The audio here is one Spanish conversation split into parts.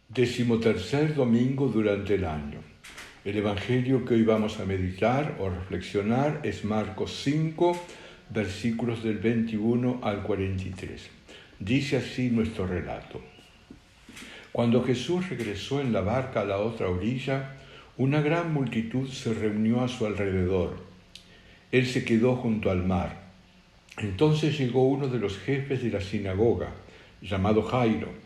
Decimotercer domingo durante el año. El evangelio que hoy vamos a meditar o reflexionar es Marcos 5, versículos del 21 al 43. Dice así nuestro relato. Cuando Jesús regresó en la barca a la otra orilla, una gran multitud se reunió a su alrededor. Él se quedó junto al mar. Entonces llegó uno de los jefes de la sinagoga, llamado Jairo,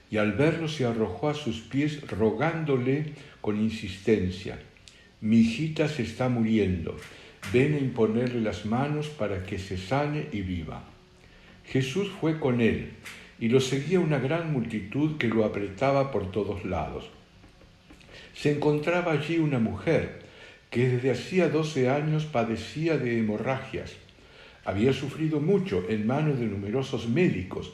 y al verlo se arrojó a sus pies rogándole con insistencia: «Mi hijita se está muriendo, ven a imponerle las manos para que se sane y viva». Jesús fue con él, y lo seguía una gran multitud que lo apretaba por todos lados. Se encontraba allí una mujer que desde hacía 12 años padecía de hemorragias. Había sufrido mucho en manos de numerosos médicos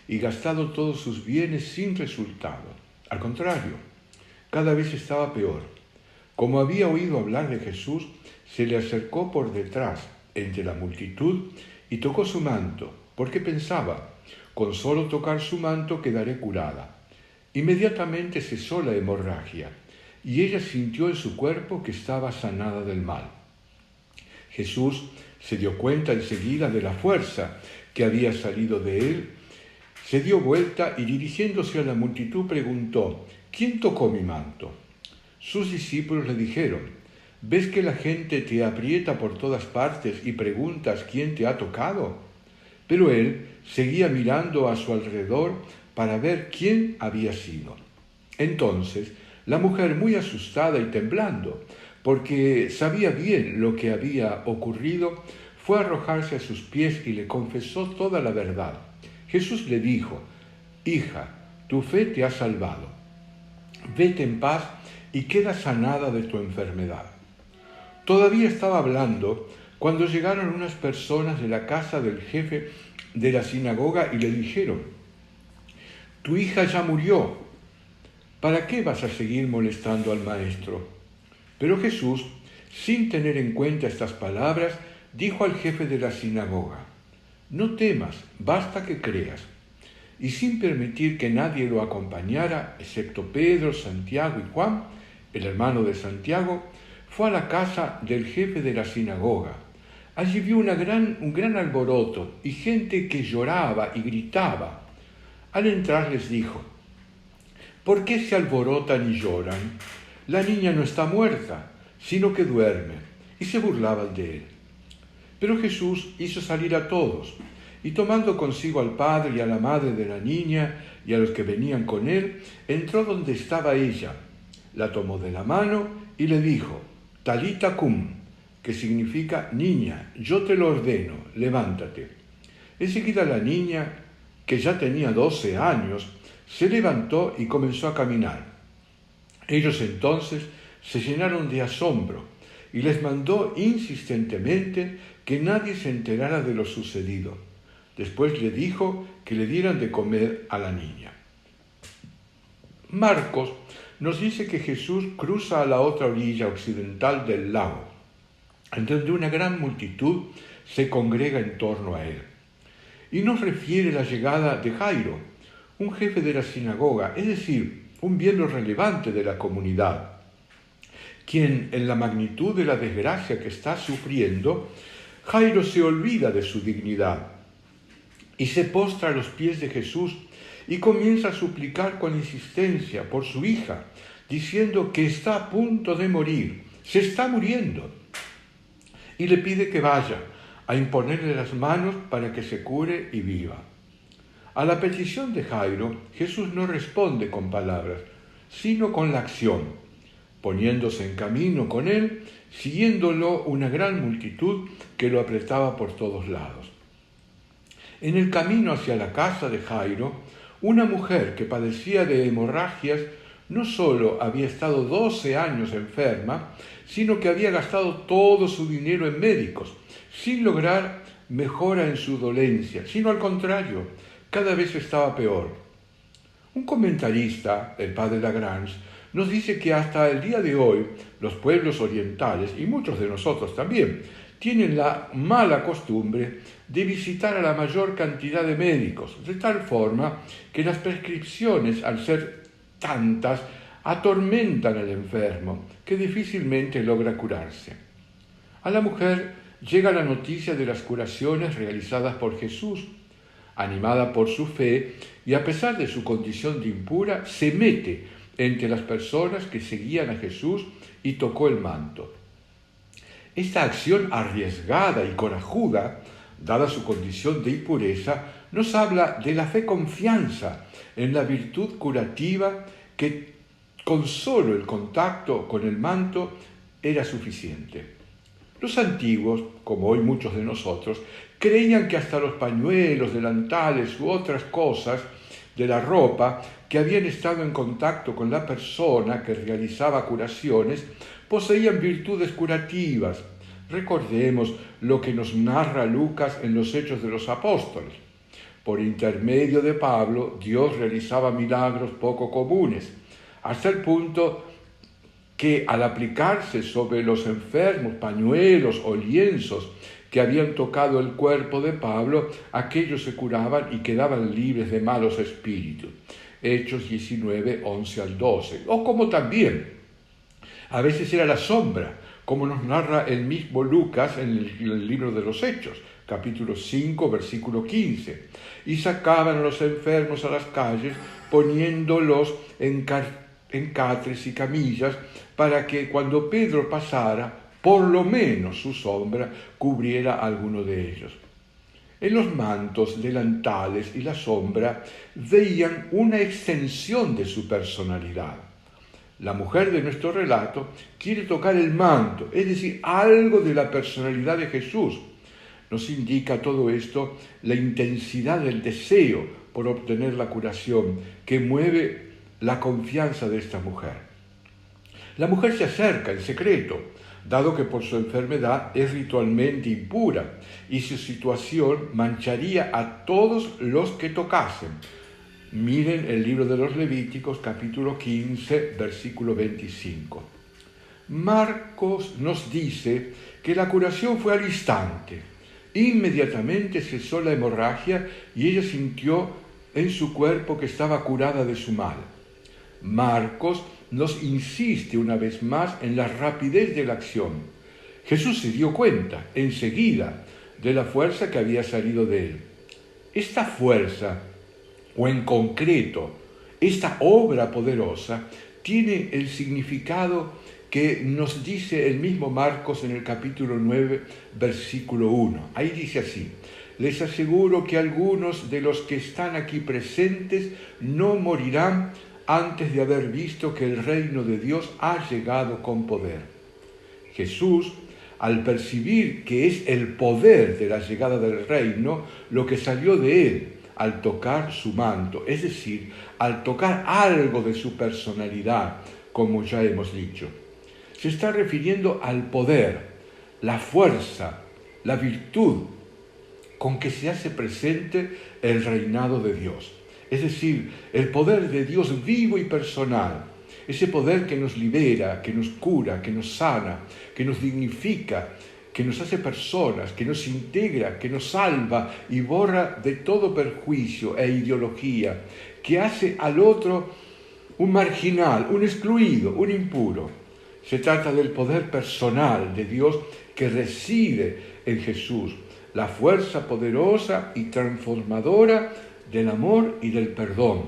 y gastado todos sus bienes sin resultado. Al contrario, cada vez estaba peor. Como había oído hablar de Jesús, se le acercó por detrás, entre la multitud, y tocó su manto, porque pensaba: con solo tocar su manto quedaré curada. Inmediatamente cesó la hemorragia, y ella sintió en su cuerpo que estaba sanada del mal. Jesús se dio cuenta enseguida de la fuerza que había salido de él. Se dio vuelta y dirigiéndose a la multitud preguntó: «¿Quién tocó mi manto?». Sus discípulos le dijeron: «¿Ves que la gente te aprieta por todas partes y preguntas quién te ha tocado?». Pero él seguía mirando a su alrededor para ver quién había sido. Entonces la mujer, muy asustada y temblando, porque sabía bien lo que había ocurrido, fue a arrojarse a sus pies y le confesó toda la verdad. Jesús le dijo: «Hija, tu fe te ha salvado. Vete en paz y queda sanada de tu enfermedad». Todavía estaba hablando cuando llegaron unas personas de la casa del jefe de la sinagoga y le dijeron: «Tu hija ya murió. ¿Para qué vas a seguir molestando al maestro?». Pero Jesús, sin tener en cuenta estas palabras, dijo al jefe de la sinagoga: «No temas, basta que creas». Y sin permitir que nadie lo acompañara, excepto Pedro, Santiago y Juan, el hermano de Santiago, fue a la casa del jefe de la sinagoga. Allí vio un gran alboroto y gente que lloraba y gritaba. Al entrar les dijo: «¿Por qué se alborotan y lloran? La niña no está muerta, sino que duerme». Y se burlaban de él. Pero Jesús hizo salir a todos, y tomando consigo al padre y a la madre de la niña y a los que venían con él, entró donde estaba ella, la tomó de la mano y le dijo: «Talita cum», que significa: «Niña, yo te lo ordeno, levántate». Enseguida la niña, que ya tenía 12 años, se levantó y comenzó a caminar. Ellos entonces se llenaron de asombro y les mandó insistentemente que nadie se enterara de lo sucedido. Después le dijo que le dieran de comer a la niña. Marcos nos dice que Jesús cruza a la otra orilla occidental del lago, en donde una gran multitud se congrega en torno a él. Y nos refiere la llegada de Jairo, un jefe de la sinagoga, es decir, un miembro relevante de la comunidad, quien, en la magnitud de la desgracia que está sufriendo, Jairo se olvida de su dignidad y se postra a los pies de Jesús y comienza a suplicar con insistencia por su hija, diciendo que está a punto de morir, se está muriendo, y le pide que vaya a imponerle las manos para que se cure y viva. A la petición de Jairo, Jesús no responde con palabras, sino con la acción, poniéndose en camino con él, siguiéndolo una gran multitud que lo apretaba por todos lados. En el camino hacia la casa de Jairo, una mujer que padecía de hemorragias no solo había estado 12 años enferma, sino que había gastado todo su dinero en médicos, sin lograr mejora en su dolencia, sino al contrario, cada vez estaba peor. Un comentarista, el padre Lagrange, nos dice que hasta el día de hoy los pueblos orientales, y muchos de nosotros también, tienen la mala costumbre de visitar a la mayor cantidad de médicos, de tal forma que las prescripciones, al ser tantas atormentan al enfermo, que difícilmente logra curarse. A la mujer llega la noticia de las curaciones realizadas por Jesús. Animada por su fe y a pesar de su condición de impura, se mete entre las personas que seguían a Jesús y tocó el manto. Esta acción arriesgada y corajuda, dada su condición de impureza, nos habla de la fe confianza en la virtud curativa que con solo el contacto con el manto era suficiente. Los antiguos, como hoy muchos de nosotros, creían que hasta los pañuelos, delantales u otras cosas de la ropa que habían estado en contacto con la persona que realizaba curaciones poseían virtudes curativas. Recordemos lo que nos narra Lucas en los Hechos de los Apóstoles. Por intermedio de Pablo, Dios realizaba milagros poco comunes, hasta el punto que al aplicarse sobre los enfermos pañuelos o lienzos que habían tocado el cuerpo de Pablo, aquellos se curaban y quedaban libres de malos espíritus. Hechos 19, 11 al 12. O como también, a veces era la sombra, como nos narra el mismo Lucas en el libro de los Hechos, capítulo 5, versículo 15. Y sacaban a los enfermos a las calles, poniéndolos en catres y camillas, para que cuando Pedro pasara, por lo menos su sombra cubriera a alguno de ellos. En los mantos, delantales y la sombra veían una extensión de su personalidad. La mujer de nuestro relato quiere tocar el manto, es decir, algo de la personalidad de Jesús. Nos indica todo esto la intensidad del deseo por obtener la curación que mueve la confianza de esta mujer. La mujer se acerca en secreto, dado que por su enfermedad es ritualmente impura y su situación mancharía a todos los que tocasen. Miren el libro de los Levíticos, capítulo 15, versículo 25. Marcos nos dice que la curación fue al instante. Inmediatamente cesó la hemorragia y ella sintió en su cuerpo que estaba curada de su mal. Marcos nos insiste una vez más en la rapidez de la acción. Jesús se dio cuenta enseguida de la fuerza que había salido de él. Esta fuerza, o en concreto, esta obra poderosa, tiene el significado que nos dice el mismo Marcos en el capítulo 9, versículo 1. Ahí dice así: les aseguro que algunos de los que están aquí presentes no morirán antes de haber visto que el reino de Dios ha llegado con poder. Jesús, al percibir que es el poder de la llegada del reino lo que salió de él al tocar su manto, es decir, al tocar algo de su personalidad, como ya hemos dicho, se está refiriendo al poder, la fuerza, la virtud con que se hace presente el reinado de Dios. Es decir, el poder de Dios vivo y personal, ese poder que nos libera, que nos cura, que nos sana, que nos dignifica, que nos hace personas, que nos integra, que nos salva y borra de todo perjuicio e ideología, que hace al otro un marginal, un excluido, un impuro. Se trata del poder personal de Dios que reside en Jesús, la fuerza poderosa y transformadora del amor y del perdón.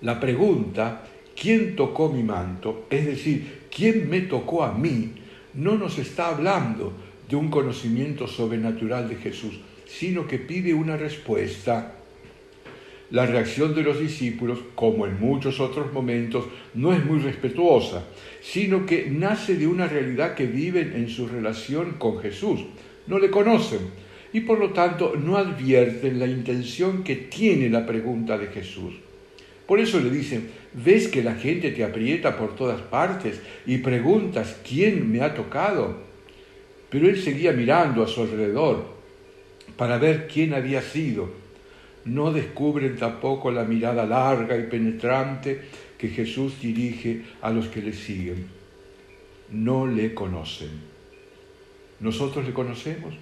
La pregunta, ¿quién tocó mi manto? Es decir, ¿quién me tocó a mí? No nos está hablando de un conocimiento sobrenatural de Jesús, sino que pide una respuesta. La reacción de los discípulos, como en muchos otros momentos, no es muy respetuosa, sino que nace de una realidad que viven en su relación con Jesús. No le conocen y por lo tanto no advierten la intención que tiene la pregunta de Jesús. Por eso le dicen: ¿ves que la gente te aprieta por todas partes y preguntas quién me ha tocado? Pero él seguía mirando a su alrededor para ver quién había sido. No descubren tampoco la mirada larga y penetrante que Jesús dirige a los que le siguen. No le conocen. ¿Nosotros le conocemos?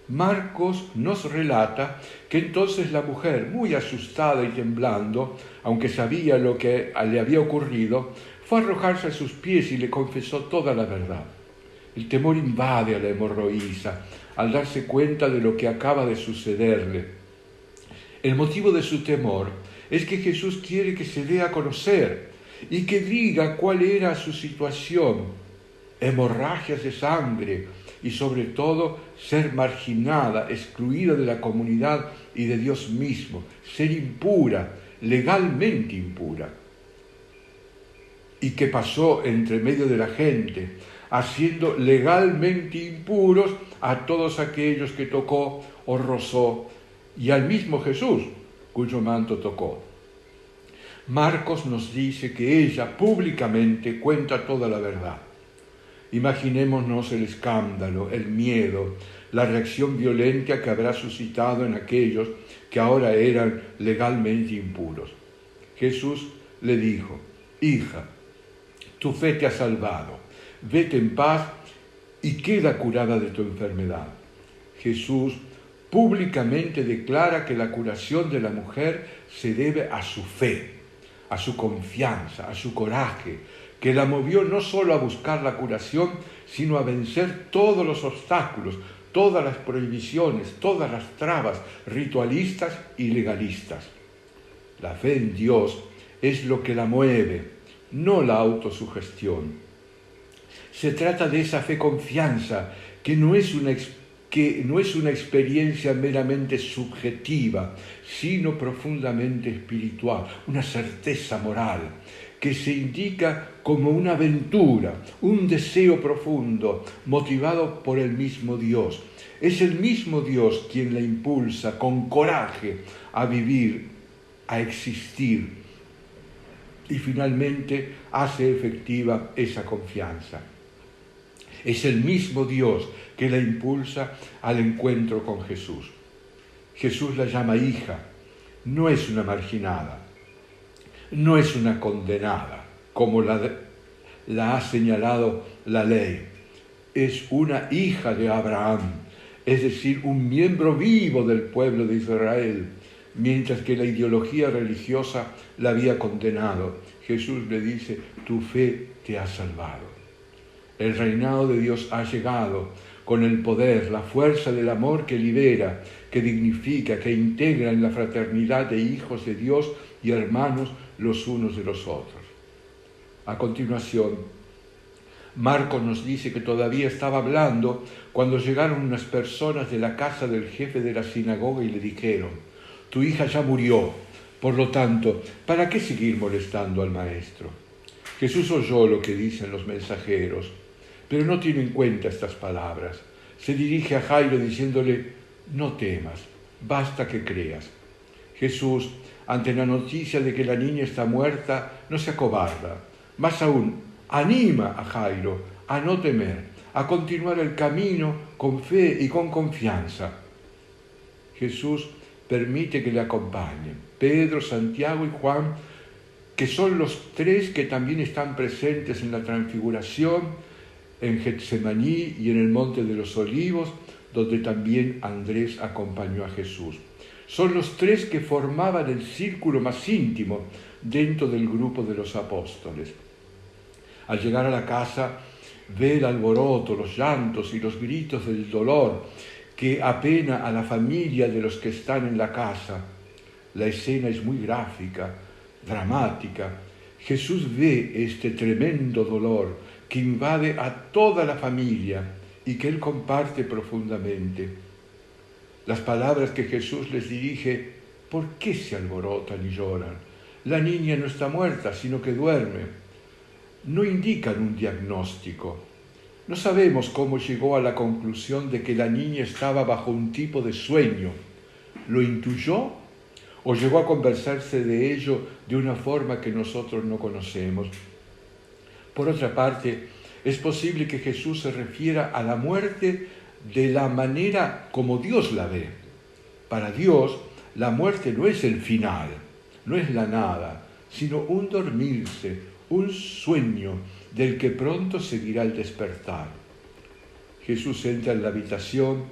Marcos nos relata que entonces la mujer, muy asustada y temblando, aunque sabía lo que le había ocurrido, fue a arrojarse a sus pies y le confesó toda la verdad. El temor invade a la hemorroísa al darse cuenta de lo que acaba de sucederle. El motivo de su temor es que Jesús quiere que se dé a conocer y que diga cuál era su situación: hemorragias de sangre y sobre todo ser marginada, excluida de la comunidad y de Dios mismo, ser impura, legalmente impura. ¿Y qué pasó entre medio de la gente? Haciendo legalmente impuros a todos aquellos que tocó o rozó, y al mismo Jesús, cuyo manto tocó. Marcos nos dice que ella públicamente cuenta toda la verdad. Imaginémonos el escándalo, el miedo, la reacción violenta que habrá suscitado en aquellos que ahora eran legalmente impuros. Jesús le dijo: hija, tu fe te ha salvado, vete en paz y queda curada de tu enfermedad. Jesús públicamente declara que la curación de la mujer se debe a su fe, a su confianza, a su coraje, que la movió no solo a buscar la curación, sino a vencer todos los obstáculos, todas las prohibiciones, todas las trabas ritualistas y legalistas. La fe en Dios es lo que la mueve, no la autosugestión. Se trata de esa fe confianza que no es una experiencia meramente subjetiva, sino profundamente espiritual, una certeza moral, que se indica como una aventura, un deseo profundo, motivado por el mismo Dios. Es el mismo Dios quien la impulsa con coraje a vivir, a existir, y finalmente hace efectiva esa confianza. Es el mismo Dios que la impulsa al encuentro con Jesús. Jesús la llama hija, no es una marginada, no es una condenada, como la ha señalado la ley. Es una hija de Abraham, es decir, un miembro vivo del pueblo de Israel, mientras que la ideología religiosa la había condenado. Jesús le dice: tu fe te ha salvado. El reinado de Dios ha llegado con el poder, la fuerza del amor que libera, que dignifica, que integra en la fraternidad de hijos de Dios y hermanos los unos de los otros. A continuación, Marcos nos dice que todavía estaba hablando cuando llegaron unas personas de la casa del jefe de la sinagoga y le dijeron: tu hija ya murió, por lo tanto, ¿para qué seguir molestando al maestro? Jesús oyó lo que dicen los mensajeros, pero no tiene en cuenta estas palabras. Se dirige a Jairo diciéndole: no temas, basta que creas. Jesús, ante la noticia de que la niña está muerta, no se acobarda. Más aún, anima a Jairo a no temer, a continuar el camino con fe y con confianza. Jesús permite que le acompañen Pedro, Santiago y Juan, que son los tres que también están presentes en la transfiguración, en Getsemaní y en el Monte de los Olivos, donde también Andrés acompañó a Jesús. Son los tres que formaban el círculo más íntimo dentro del grupo de los apóstoles. Al llegar a la casa, ve el alboroto, los llantos y los gritos del dolor que apena a la familia de los que están en la casa. La escena es muy gráfica, dramática. Jesús ve este tremendo dolor que invade a toda la familia y que él comparte profundamente. Las palabras que Jesús les dirige: ¿por qué se alborotan y lloran? La niña no está muerta, sino que duerme. No indican un diagnóstico. No sabemos cómo llegó a la conclusión de que la niña estaba bajo un tipo de sueño. ¿Lo intuyó o llegó a conversarse de ello de una forma que nosotros no conocemos? Por otra parte, es posible que Jesús se refiera a la muerte de la manera como Dios la ve. Para Dios, la muerte no es el final, no es la nada, sino un dormirse, un sueño del que pronto seguirá el despertar. Jesús entra en la habitación,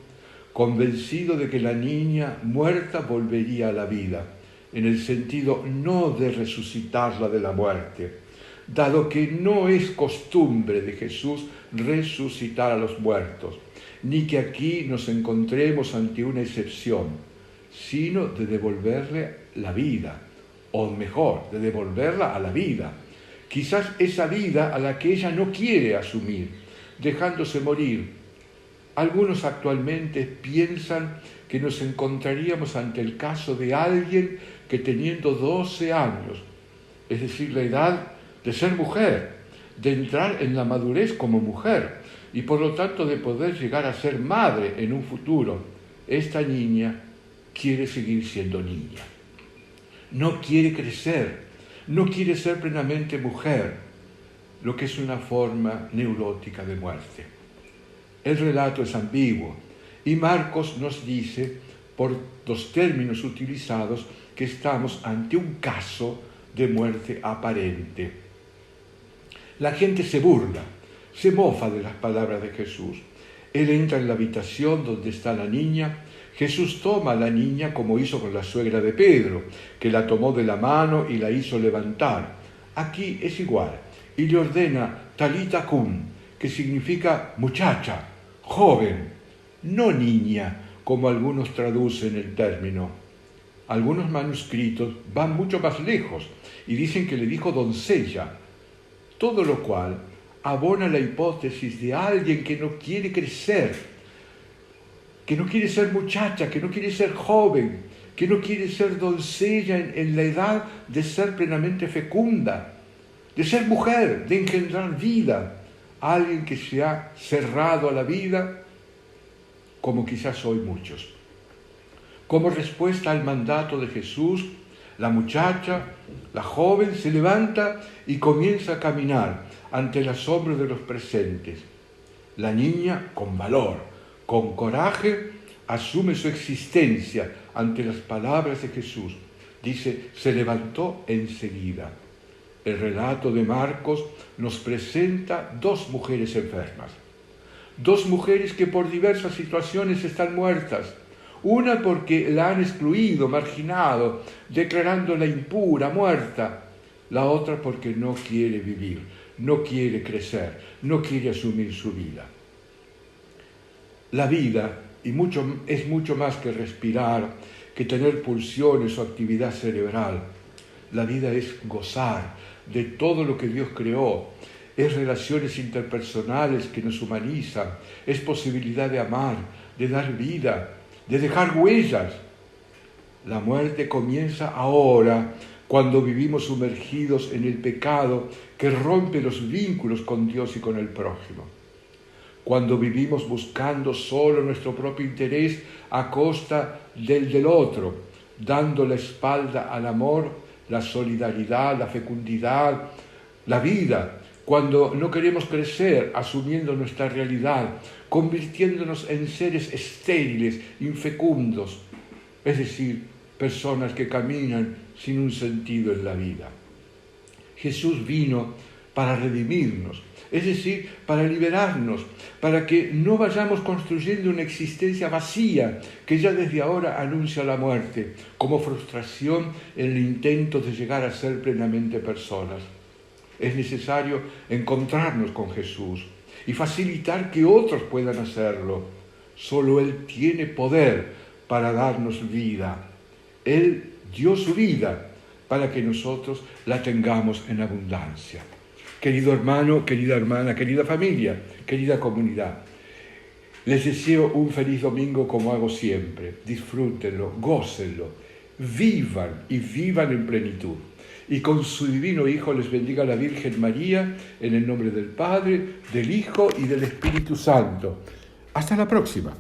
convencido de que la niña muerta volvería a la vida, en el sentido no de resucitarla de la muerte, dado que no es costumbre de Jesús resucitar a los muertos, ni que aquí nos encontremos ante una excepción, sino de devolverle la vida, o mejor, de devolverla a la vida, quizás esa vida a la que ella no quiere asumir, dejándose morir. Algunos actualmente piensan que nos encontraríamos ante el caso de alguien que teniendo 12 años, es decir, la edad de ser mujer, de entrar en la madurez como mujer y por lo tanto de poder llegar a ser madre en un futuro, esta niña quiere seguir siendo niña. No quiere crecer, no quiere ser plenamente mujer, lo que es una forma neurótica de muerte. El relato es ambiguo y Marcos nos dice, por los términos utilizados, que estamos ante un caso de muerte aparente. La gente se burla, se mofa de las palabras de Jesús. Él entra en la habitación donde está la niña. Jesús toma a la niña como hizo con la suegra de Pedro, que la tomó de la mano y la hizo levantar. Aquí es igual, y le ordena Talita cum, que significa muchacha, joven, no niña, como algunos traducen el término. Algunos manuscritos van mucho más lejos y dicen que le dijo doncella, todo lo cual abona la hipótesis de alguien que no quiere crecer, que no quiere ser muchacha, que no quiere ser joven, que no quiere ser doncella en la edad de ser plenamente fecunda, de ser mujer, de engendrar vida, alguien que se ha cerrado a la vida, como quizás hoy muchos. Como respuesta al mandato de Jesús, la muchacha, la joven, se levanta y comienza a caminar ante el asombro de los presentes. La niña, con valor, con coraje, asume su existencia ante las palabras de Jesús. Dice, se levantó enseguida. El relato de Marcos nos presenta dos mujeres enfermas. Dos mujeres que por diversas situaciones están muertas. Una porque la han excluido, marginado, declarándola impura, muerta. La otra porque no quiere vivir, no quiere crecer, no quiere asumir su vida. La vida es mucho más que respirar, que tener pulsiones o actividad cerebral. La vida es gozar de todo lo que Dios creó. Es relaciones interpersonales que nos humanizan. Es posibilidad de amar, de dar vida, de dejar huellas. La muerte comienza ahora, cuando vivimos sumergidos en el pecado que rompe los vínculos con Dios y con el prójimo. Cuando vivimos buscando solo nuestro propio interés a costa del otro, dando la espalda al amor, la solidaridad, la fecundidad, la vida. Cuando no queremos crecer asumiendo nuestra realidad, convirtiéndonos en seres estériles, infecundos, es decir, personas que caminan sin un sentido en la vida. Jesús vino para redimirnos, es decir, para liberarnos, para que no vayamos construyendo una existencia vacía que ya desde ahora anuncia la muerte, como frustración en el intento de llegar a ser plenamente personas. Es necesario encontrarnos con Jesús y facilitar que otros puedan hacerlo. Solo Él tiene poder para darnos vida. Él dio su vida para que nosotros la tengamos en abundancia. Querido hermano, querida hermana, querida familia, querida comunidad, les deseo un feliz domingo como hago siempre. Disfrútenlo, gócenlo, vivan y vivan en plenitud. Y con su divino Hijo les bendiga la Virgen María, en el nombre del Padre, del Hijo y del Espíritu Santo. Hasta la próxima.